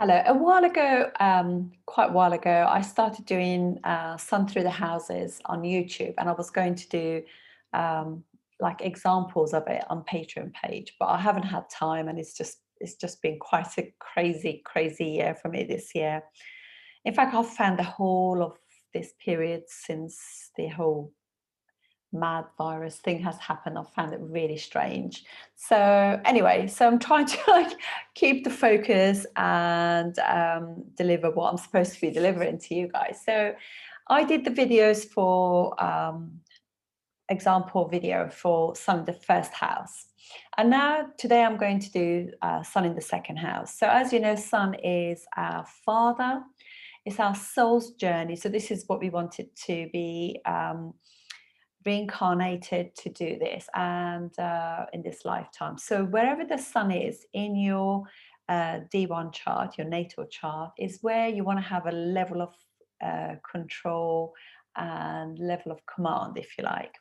Hello. A while ago, quite a while ago, I started doing Sun Through the Houses on YouTube, and I was going to do um, like examples of it on Patreon page, but I haven't had time, and it's just been quite a crazy year for me this year. In fact, I've found the whole of this period since the whole mad virus thing has happened. I found it really strange. So anyway, so I'm trying to like keep the focus and deliver what I'm supposed to be delivering to you guys. So I did the videos for example video for Sun in the first house. And now today I'm going to do Sun in the second house. So as you know, Sun is our father, it's our soul's journey. So this is what we wanted to be reincarnated to do this and in this lifetime. So wherever the sun is in your D1 chart, your natal chart, is where you want to have a level of control and level of command, if you like.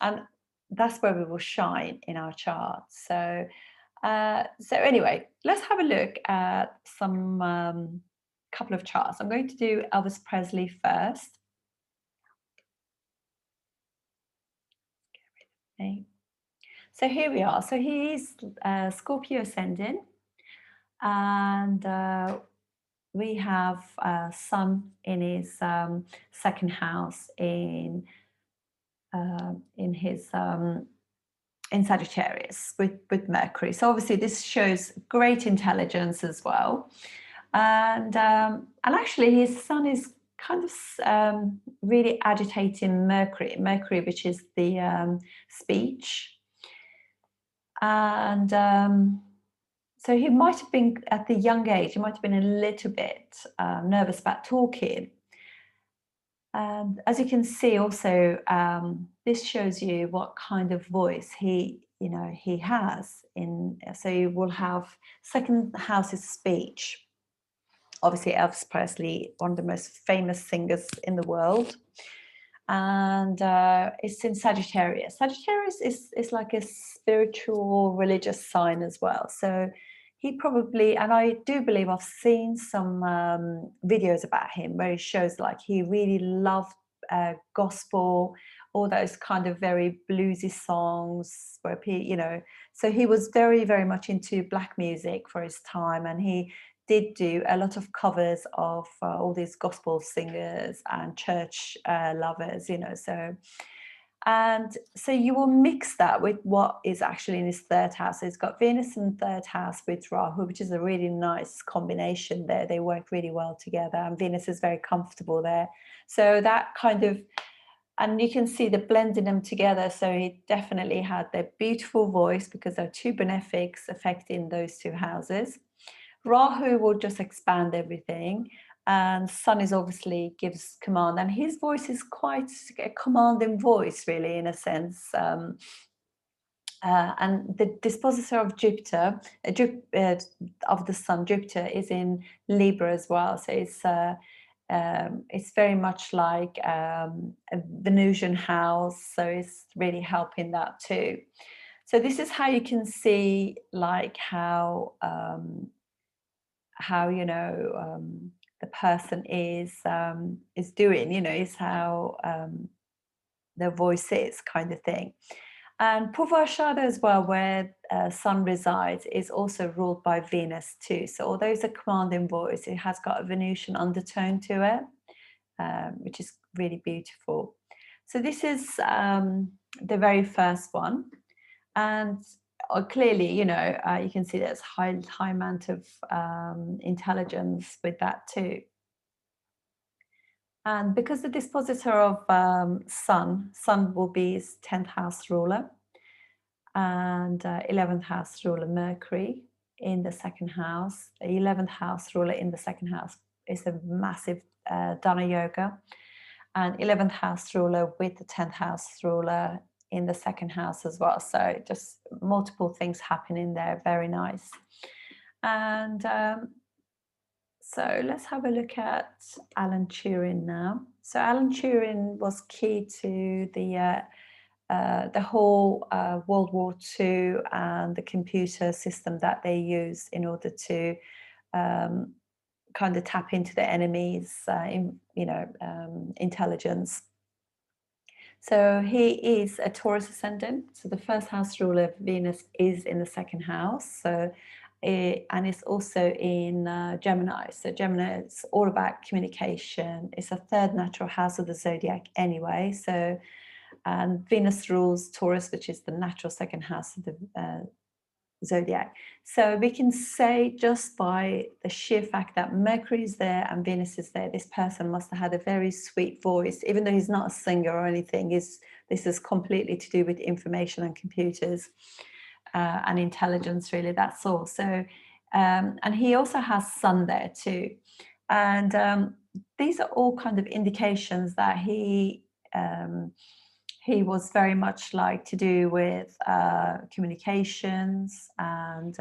And that's where we will shine in our chart. So anyway, let's have a look at some couple of charts. I'm going to do Elvis Presley first. Okay. So here we are. So he's Scorpio ascending, and we have Sun in his second house in his in Sagittarius with Mercury. So obviously this shows great intelligence as well, and actually his Sun is kind of really agitating Mercury, which is the speech. And so he might have been, at the young age, he might have been a little bit nervous about talking. And as you can see also, this shows you what kind of voice he has. So you will have second house is speech. Obviously Elvis Presley, one of the most famous singers in the world. And it's in Sagittarius. Sagittarius is like a spiritual, religious sign as well. So he probably, and I do believe I've seen some videos about him where he shows like he really loved gospel, all those kind of very bluesy songs where so he was very much into black music for his time, and he did do a lot of covers of all these gospel singers and church lovers, so you will mix that with what is actually in his third house. So it's got Venus in third house with Rahu, which is a really nice combination there. They work really well together, and Venus is very comfortable there. So that kind of, and you can see the blending them together. So he definitely had their beautiful voice because there are two benefics affecting those two houses. Rahu will just expand everything, and Sun is obviously gives command, and his voice is quite a commanding voice, really, in a sense. And the dispositor of Jupiter, of the Sun, Jupiter is in Libra as well. So it's very much like a Venusian house. So it's really helping that too. So this is how you can see like how the person is doing, is how their voice is, kind of thing. And Purvashada as well, where Sun resides, is also ruled by Venus too. So although it's a commanding voice, it has got a Venusian undertone to it, which is really beautiful. So this is the very first one. And clearly, you can see there's high amount of intelligence with that too. And because the dispositor of Sun will be his 10th house ruler, and 11th house ruler Mercury in the second house. The 11th house ruler in the second house is a massive Dana Yoga, and 11th house ruler with the 10th house ruler in the second house as well. So just multiple things happening there. Very nice. And so let's have a look at Alan Turing now. So Alan Turing was key to the whole World War II and the computer system that they used in order to kind of tap into the enemy's, intelligence. So he is a Taurus ascendant. So the first house ruler, Venus, is in the second house. So, and it's also in Gemini. So Gemini is all about communication. It's a third natural house of the zodiac anyway. So, and Venus rules Taurus, which is the natural second house of the zodiac. So we can say, just by the sheer fact that Mercury is there and Venus is there, this person must have had a very sweet voice, even though he's not a singer or anything. This is completely to do with information and computers and intelligence, really. That's all. So, and he also has Sun there too. And these are all kind of indications that he was very much like to do with communications and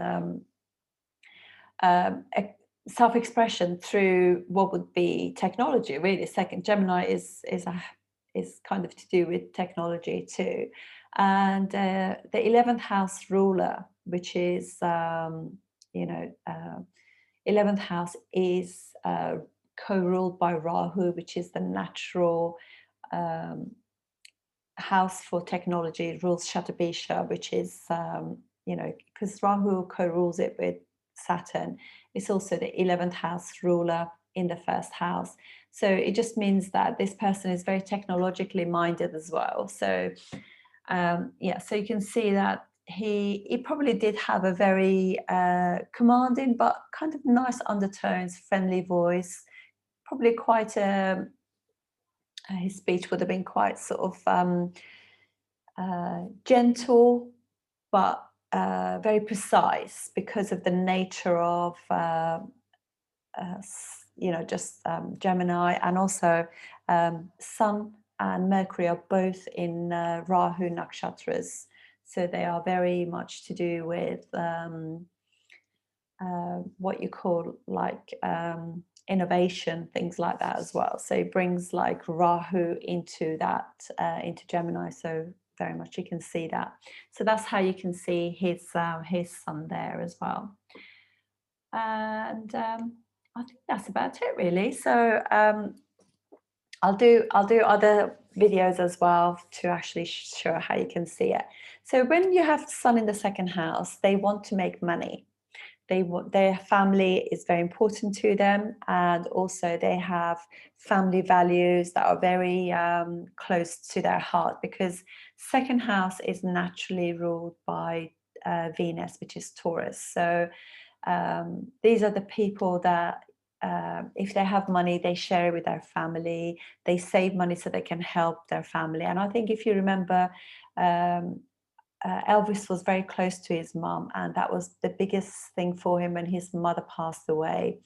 self-expression through what would be technology. Really, second Gemini is kind of to do with technology too, and the 11th house ruler, which is 11th house is co-ruled by Rahu, which is the natural house for technology. It rules Shatabisha, which is, because Rahu co-rules it with Saturn. It's also the 11th house ruler in the first house. So it just means that this person is very technologically minded as well. So, so you can see that he probably did have a very commanding but kind of nice undertones, friendly voice, probably quite his speech would have been quite sort of gentle, but very precise because of the nature of, Gemini, and also Sun and Mercury are both in Rahu nakshatras. So they are very much to do with what you call like innovation, things like that as well. So it brings like Rahu into that, into Gemini. So very much you can see that. So that's how you can see his Sun there as well. And I think that's about it really. So I'll do other videos as well to actually show how you can see it. So when you have Sun in the second house, they want to make money. Their family is very important to them, and also they have family values that are very close to their heart, because second house is naturally ruled by Venus, which is Taurus. So these are the people that if they have money, they share it with their family. They save money so they can help their family. And I think if you remember, Elvis was very close to his mum, and that was the biggest thing for him when his mother passed away.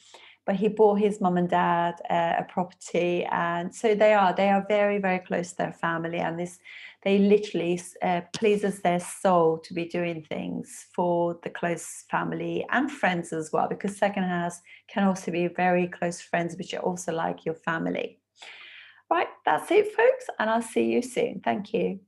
But he bought his mum and dad a property, and so they are very, very close to their family, and they literally pleases their soul to be doing things for the close family and friends as well, because second house can also be very close friends, which are also like your family. Right, that's it, folks, and I'll see you soon. Thank you.